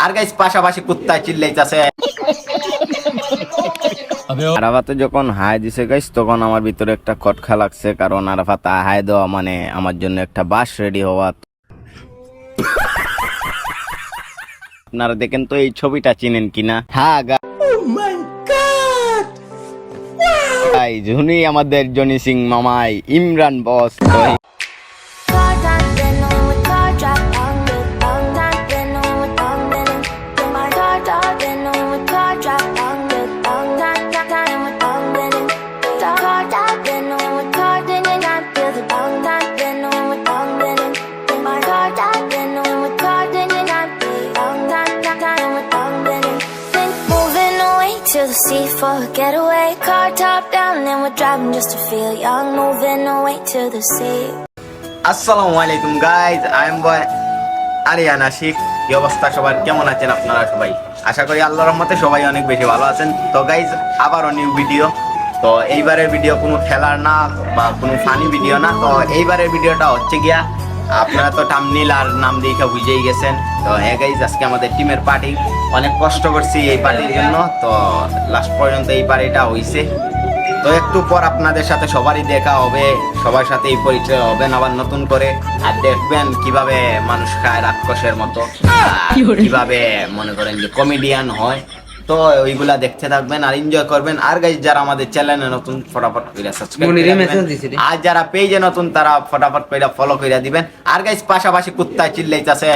আর guys পাশাপাশি কুত্তায় চিল্লাইতেছে। আরাফাতে যখন high দিছে গাইস তখন আমার ভিতরে একটা খটকা লাগছে, কারণ আরাফাত হাই দেওয়া মানে আমার জন্য একটা বাস রেডি হওয়া। আপনারা দেখেন তো এই ছবিটা চিনেন কিনা? হ্যাঁ গাইস, উনি আমাদের জনি সিং মামাই ইমরান বস। To the sea for a getaway, car top down and we're driving just to feel young, moving away to the sea. আসসালামু আলাইকুম গাইজ, আই এম বয় আরিয়ান আশিক। কি অবস্থা সবার, কেমন আছেন আপনারা সবাই? আশা করি আল্লাহর রহমতে সবাই অনেক বেশি ভালো আছেন। তো গাইজ আবারও নিউ ভিডিও। তো এইবারের ভিডিও কোনো খেলার না বা কোনো ফানি ভিডিও না। তো এইবারের ভিডিওটা হচ্ছে গিয়া, আপনারা তো থাম্বনেইল আর নাম দেখে বুঝেই গেছেন। তো হ্যাঁ গাইজ, আজকে আমাদের টিমের পার্টি। অনেক কষ্ট করছি এই পার্টির জন্য, তো লাস্ট পর্যন্ত এই পার্টিটা হইছে। তো একটু পর আপনাদের সাথে সবারই দেখা হবে, সবার সাথে এই পরিচয় হবেন আবার নতুন করে। আর দেখবেন কিভাবে মানুষ খায় রাক্ষসের মতো, কিভাবে মনে করেন যে কমেডিয়ান হয়। তো ওইগুলা দেখতে থাকবেন আর এনজয় করবেন। আর গাইস যারা আমাদের চ্যানেলে নতুন ফটাফট করে সাবস্ক্রাইব করবেন, আর যারা পেজে নতুন তারা ফটাফট করে ফলো করে দিবেন। আর গাইস পাশাপাশি কুত্তায় চিল্লাইতেছে,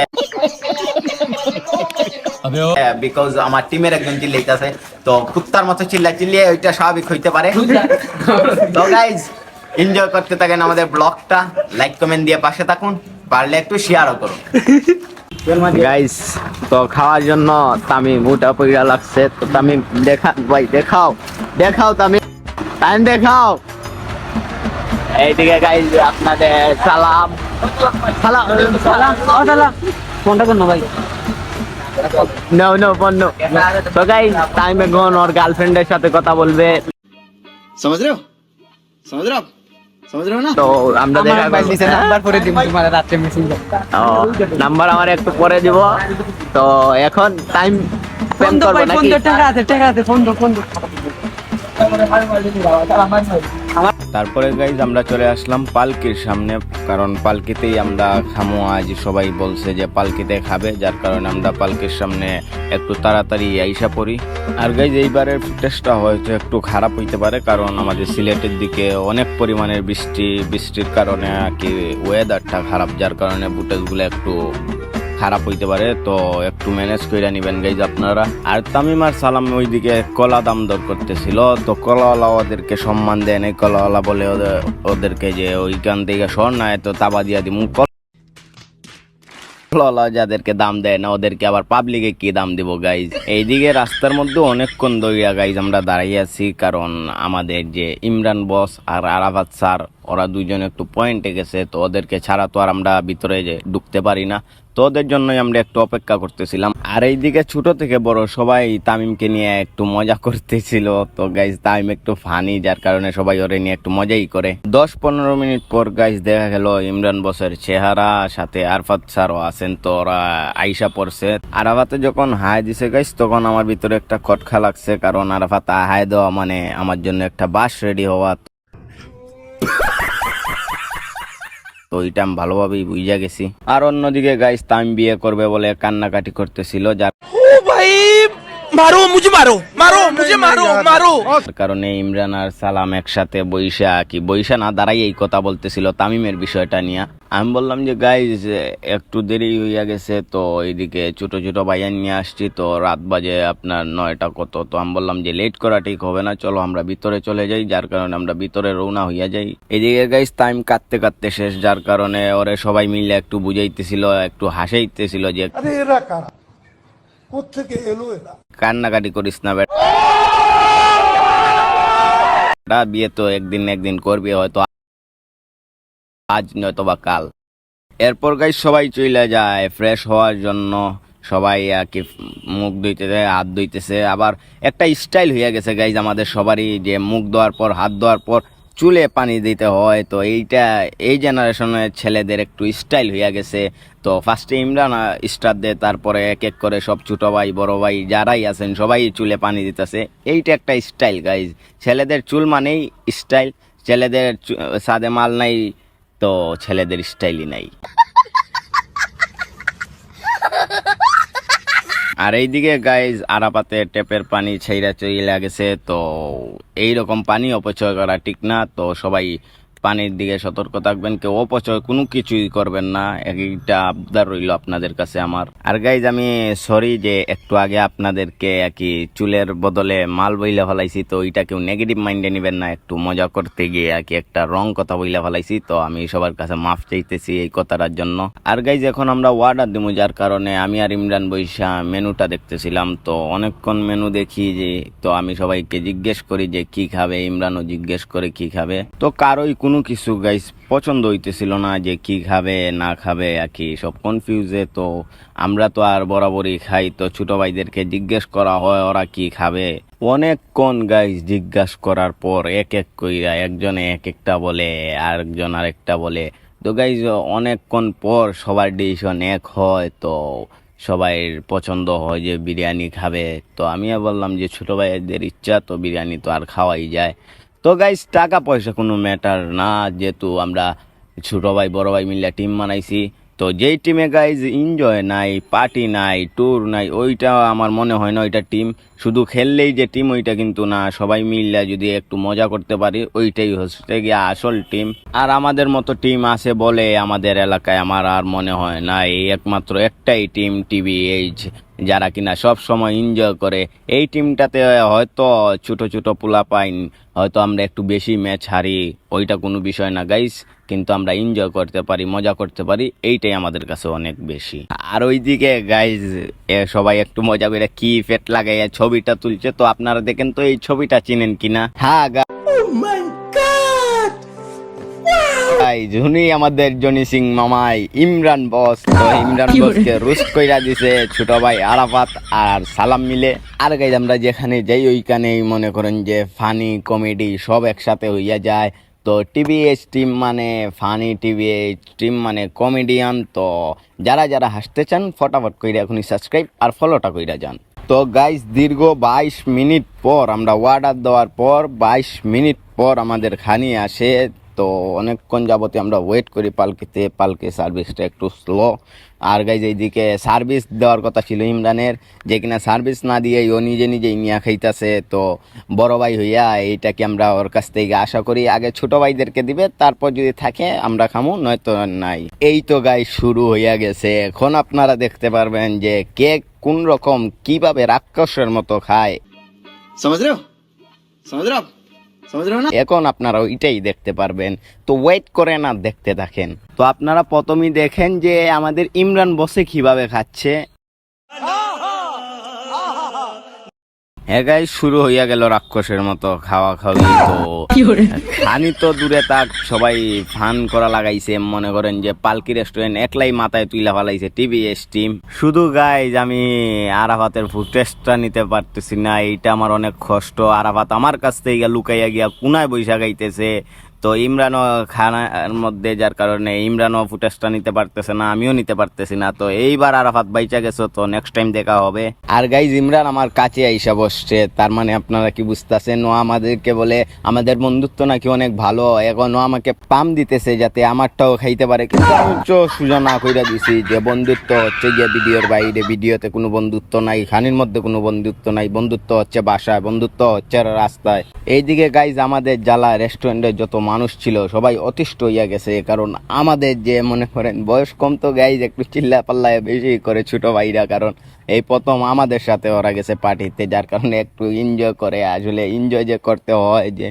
বিকজ আমার টিমের একজন চিল্লাইতেছে। তো কুত্তার মতো চিল্লিয়ে ওইটা স্বাভাবিক হইতে পারে। তো গাইজ এনজয় করতে থাকেন আমাদের ব্লগটা, লাইক কমেন্ট দিয়ে পাশে থাকুন, পারলে একটু শেয়ারও করুন। গাইজ তো খাওয়ার জন্য তামিম উঠা পইরা লাগছে। তো তামিম দেখা ভাই, দেখাও তামিম, টাইম দেখাও। এইদিকে গাইজ আপনাদের সালাম ফোনটা করুন ভাই। No, phone no. So guys, time এখন ওর গার্লফ্রেন্ডের সাথে কথা বলবে। समझ रहे हो ना? তো আমরা দেখা পাইছি, নাম্বার পরে দিব তোমার রাতে মেসেজ নাম্বার আমার একটু পরে দিব। তো এখন টাইম স্পেন্ড করব নাকি? ফোন তো টাকা আছে ফোন তো তারপরে গাইজ আমরা চলে আসলাম পালকির সামনে, কারণ পালকিতেই আমরা খামো। আজ সবাই বলছে যে পালকিতে খাবে, যার কারণে আমরা পালকির সামনে একটু তাড়াতাড়ি আইসা পড়ি। আর গাইজ এইবারের ফুটেজটা হয়তো একটু খারাপ হইতে পারে, কারণ আমাদের সিলেটের দিকে অনেক পরিমাণের বৃষ্টির কারণে কি ওয়েদারটা খারাপ, যার কারণে ফুটেজগুলো একটু খারাপ হইতে পারে। তো একটু ম্যানেজ করে নিবেন গাইজ আপনারা। আর তামিম আর সালাম ওইদিকে কলা দাম দর করতেছিল, তো কলাওয়ালা ওদেরকে সম্মান দেন। এই কলাওয়ালা বলে ওদেরকে যে ওইখান থেকে সর না, তো তাবা দিয়া দিমু। কলাওয়ালা যাদেরকে দাম দেয় না ওদেরকে আবার পাবলিকে কি দাম দিব গাইজ। এইদিকে রাস্তার মধ্যে অনেকক্ষণ দইয়া গাইজ আমরা দাঁড়িয়ে আছি, কারণ আমাদের যে ইমরান বস আর আরাফাত স্যার ওরা দুইজন একটু পয়েন্টে গেছে। তো ওদেরকে ছাড়া তো আর আমরা ভিতরে যে ঢুকতে পারি না, তো ওদের জন্যই আমরা একটু অপেক্ষা করতেছিলাম। আর এইদিকে ছোট থেকে বড় সবাই তামিমকে নিয়ে একটু মজা করতেছিল। তো গাইজ তামিম একটু ফানি, যার কারণে সবাই ওরে নিয়ে একটু মজাই করে। 10-15 মিনিট পর গাইজ দেখা গেল ইমরান বসের চেহারা, সাথে আরাফাত স্যারও আছেন। তো ওরা আইসা পড়ছে। আরাফাতে যখন হাই দিছে গাইজ তখন আমার ভিতরে একটা খটকা লাগছে, কারণ আরাফাত হাই দেওয়া মানে আমার জন্য একটা বাস রেডি হওয়া। তো ওইটা আমি ভালোভাবেই বুঝা গেছি। আর অন্যদিকে গাইস তামিম বিয়ে করবে বলে কান্নাকাটি করতেছিল, যার কারণে ইমরান আর সালাম একসাথে বৈশা না দাঁড়াই এই কথা বলতেছিল তামিমের বিষয়টা নিয়ে। আমি বললাম যে গাইস একটু দেরি হইয়া গেছে, তো এইদিকে ছোট ছোট ভাইয়ান নিয়ে আসছি, তো রাত বাজে আপনার 9টা কত। তো আমি বললাম যে লেট করা ঠিক হবে না, চলো আমরা ভিতরে চলে যাই, যার কারণে আমরা ভিতরে রওনা হইয়া যাই। এইদিকে গাইস টাইম কাটতে কাটতে শেষ, যার কারণে ওরে সবাই মিলে একটু বুঝাইতেছিল, একটু হাসাইতেছিল যে কান্নাকাটি করিস না বেটা, বিয়ে তো একদিন করবি, হয়তো আজ নয়তো বা কাল। এরপর গাইস সবাই চলে যায় ফ্রেশ হওয়ার জন্য। সবাই আর কি মুখ ধুইতেছে, হাত ধুইতেছে। আবার একটা স্টাইল হয়ে গেছে গাইজ আমাদের সবারই, যে মুখ ধোয়ার পর হাত ধোয়ার পর চুলে পানি দিতে হয়। তো এই জেনারেশনের ছেলেদের একটু স্টাইল হইয়া গেছে। তো ফার্স্টে ইমরান স্টার্ট দেয়, তারপরে এক এক করে সব ছোট ভাই বড় ভাই যারাই আছেন সবাই চুলে পানি দিতেছে। এইটা একটা স্টাইল গাইজ। ছেলেদের চুল মানেই স্টাইল, ছেলেদের সাদে মাল নাই তো ছেলেদের স্টাইলই নাই। আর এইদিকে গাইজ আরাফাতে টেপের পানি ছেইরা চইলা গেছে। তো এইরকম পানি অপচয় করা ঠিক না। তো সবাই পানির দিকে সতর্ক থাকবেন, কেউ অপচয় কোনো কিছুই করবেন না। একটা আবদার রইল আপনাদের কাছে আমার। আর গাইজ আমি সরি যে একটু আগে আপনাদেরকে কি চুলের বদলে মাল বইলে ফেলাইছি, তো ওইটা কেউ নেগেটিভ মাইন্ডে নেবেন না। একটু মজা করতে গিয়ে কি একটা রং কথা বইলে ফেলাইছি, তো আমি সবার কাছে মাফ চাইতেছি এই কথাটার জন্য। আর গাইজ এখন আমরা অর্ডার দিব, যার কারণে আমি আর ইমরান বৈশা মেনুটা দেখতেছিলাম। তো অনেকক্ষণ মেনু দেখি যে, তো আমি সবাইকে জিজ্ঞেস করি যে কি খাবে, ইমরানও জিজ্ঞেস করে কি খাবে। তো কারোই কোনো কিছু গাইস পছন্দ হইতেছিল না যে কি খাবে না খাবে কি সব কনফিউজে। তো আমরা তো আর বরাবরই খাই, তো ছোট ভাইদেরকে জিজ্ঞেস করা হয় ওরা কি খাবে। অনেকক্ষণ গাইস জিজ্ঞাস করার পর এক এক কইরা একজনে এক একটা বলে, আরেকজন আরেকটা বলে। তো গাইস অনেকক্ষণ পর সবার ডিসিশন এক হয়। তো সবাই পছন্দ হয় যে বিরিয়ানি খাবে। তো আমিও বললাম যে ছোট ভাইদের ইচ্ছা, তো বিরিয়ানি তো আর খাওয়াই যায়। তো গাইস টাকা পয়সা কোনো ম্যাটার না, যেহেতু আমরা ছোট ভাই বড় ভাই মিলে টিম বানাইছি। তো যেই টিমে গাইজ এনজয় নাই, পার্টি নাই, ট্যুর নাই, ওইটা আমার মনে হয় না ওইটা টিম। শুধু খেললেই যে টিম ওইটা কিন্তু না, সবাই মিলে যদি একটু মজা করতে পারি ওইটাই হচ্ছে গিয়ে আসল টিম। আর আমাদের মতো টিম আছে বলে আমাদের এলাকায় আমার আর মনে হয় না, এই একমাত্র একটাই টিম টিবিএইচ, যারা কিনা সব সময় এনজয় করে। এই টিমটাতে হয়তো ছোট ছোট পোলা পাইন, হয়তো আমরা একটু বেশি ম্যাচ হারি, ওইটা কোনো বিষয় না গাইস, কিন্তু আমরা এনজয় করতে পারি, মজা করতে পারি, এইটাই আমাদের কাছে অনেক বেশি। আর ওইদিকে গাইস সবাই একটু মজা করে কি ফেট লাগাইয়া ছবিটা তুলছে। তো আপনারা দেখেন তো এই ছবিটা চিনেন কিনা। হ্যাঁ উনি আমাদের জনি সিং মামাই ইমরান বস। তো ইমরান বসকে রোস্ট কইরা দিছে ছোট ভাই আরাফাত আর সালাম মিলে। আর গাইজ আমরা যেখানে যাই ওইখানেই মনে করেন যে ফানি কমেডি সব একসাথে হইয়া যায়। তো টিভিএস টিম মানে ফানি, টিভিএস টিম মানে কমেডিয়ান। তো যারা যারা হাসতে চান ফটাফট কইরা এখনই সাবস্ক্রাইব আর ফলোটা কইরা যান। তো গাইজ দীর্ঘ 22 মিনিট পর আমরা অর্ডার দেওয়ার পর 22 মিনিট পর আমাদের খানি আসে। তো অনেকক্ষণ যাবতে আমরা ওয়েট করি পালকিতে, পালকি সার্ভিসটা একটু স্লো। আর গাইজ এইদিকে সার্ভিস দেওয়ার কথা ছিল ইমরানের, যে কিনা সার্ভিস না দিয়ে ও নিজে নিজেই নিয়ে খাইতেছে। তো বড় ভাই হইয়া এইটাকে আমরা ওর কাছ থেকে আশা করি আগে ছোট ভাইদেরকে দিবে, তারপর যদি থাকে আমরা খামু, নয়তো নাই। এই তো গাইজ শুরু হইয়া গেছে। এখন আপনারা দেখতে পারবেন যে কে কোন রকম কিভাবে রাক্ষসের মতো খায়। এখন আপনারা ওইটাই দেখতে পারবেন। তো ওয়েট করে না দেখতে থাকেন। তো আপনারা প্রথমেই দেখেন যে আমাদের ইমরান বসে কিভাবে খাচ্ছে। হ্যাঁ গাইস শুরু হইয়া গেল রাক্ষসের মতো খাওয়া খাওয়ি। তো খানি তো দূরে থাক, সবাই ফান করা লাগাইছে। মনে করেন যে পালকি রেস্টুরেন্ট একলাই মাথায় তুইলা ফেলাইছে টিভিএস টিম। শুধু গাইজ আমি আরাফাতের ফুটেজটা নিতে পারতেছি না, এইটা আমার অনেক কষ্ট। আরাফাত আমার কাছ থেকে লুকাইয়া গিয়া কোনায় বৈশা গাইতেছে। তো ইমরানও খানার মধ্যে, যার কারণে ইমরানও ফুটেজটা নিতে পারতেছে না, আমিও নিতে পারতেছি না। তো এইবার আরাফাত বাইচা গেছো, তো নেক্সট টাইম দেখা হবে। আর গাইজ ইমরান আমার কাছে আইসা বসছে, তার মানে আপনারা কি বুঝতেছেন, ও আমাদেরকে বলে আমাদের বন্ধুত্ব নাকি অনেক ভালো। এখন ও আমাকে পাম দিতেছে যাতে আমারটাও খাইতে পারে, কিন্তু আমি তো সুজা না কইরা দিছি যে বন্ধুত্ব হচ্ছে গিয়ে ভিডিওর বাইরে, ভিডিওতে কোনো বন্ধুত্ব নাই, খানির মধ্যে কোনো বন্ধুত্ব নাই। বন্ধুত্ব হচ্ছে বাসায়, বন্ধুত্ব হচ্ছে রাস্তায়। এইদিকে গাইজ আমাদের জ্বালা রেস্টুরেন্টের যত মানুষ ছিল সবাই অতিষ্ঠ হইয়া গেছে, কারণ আমাদের যে মনে করেন বয়স কম, তো গাইজ একটু চিল্লা পাল্লায় বেশি করে ছোট ভাইরা, কারণ এই প্রথম আমাদের সাথে ওরা গেছে পার্টিতে, যার কারণে একটু এনজয় করে। আসলে এনজয় যে করতে হয় যে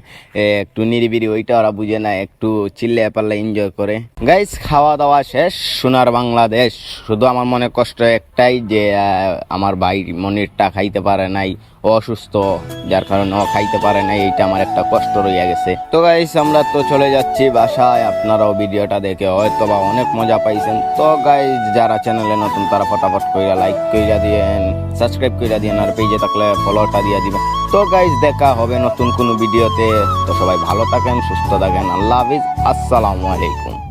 একটু নিরিবিরি, ওইটা ওরা বুঝে না, একটু চিল্লা পাল্লা এনজয় করে। গাইজ খাওয়া দাওয়া শেষ, সোনার বাংলাদেশ। শুধু আমার মনে কষ্ট একটাই যে আমার ভাই মনিরটা খাইতে পারে নাই, অসুস্থ, যার কারণে ও খাইতে পারে না। এইটা আমার একটা কষ্ট রইয়া গেছে। তো গাইস আমরা তো চলে যাচ্ছি বাসায়। আপনারাও ভিডিওটা দেখে হয়তো বা অনেক মজা পাইছেন। তো গাইস যারা চ্যানেলে নতুন তারা ফটাফট কইরা লাইক কইরা দিয়েন, সাবস্ক্রাইব কইরা দিয়েন, আর পেজে থাকলে ফলোটা দিয়ে দিবেন। তো গাইস দেখা হবে নতুন কোনো ভিডিওতে। তো সবাই ভালো থাকেন, সুস্থ থাকেন। আল্লাহ হাফিজ, আসসালামু আলাইকুম।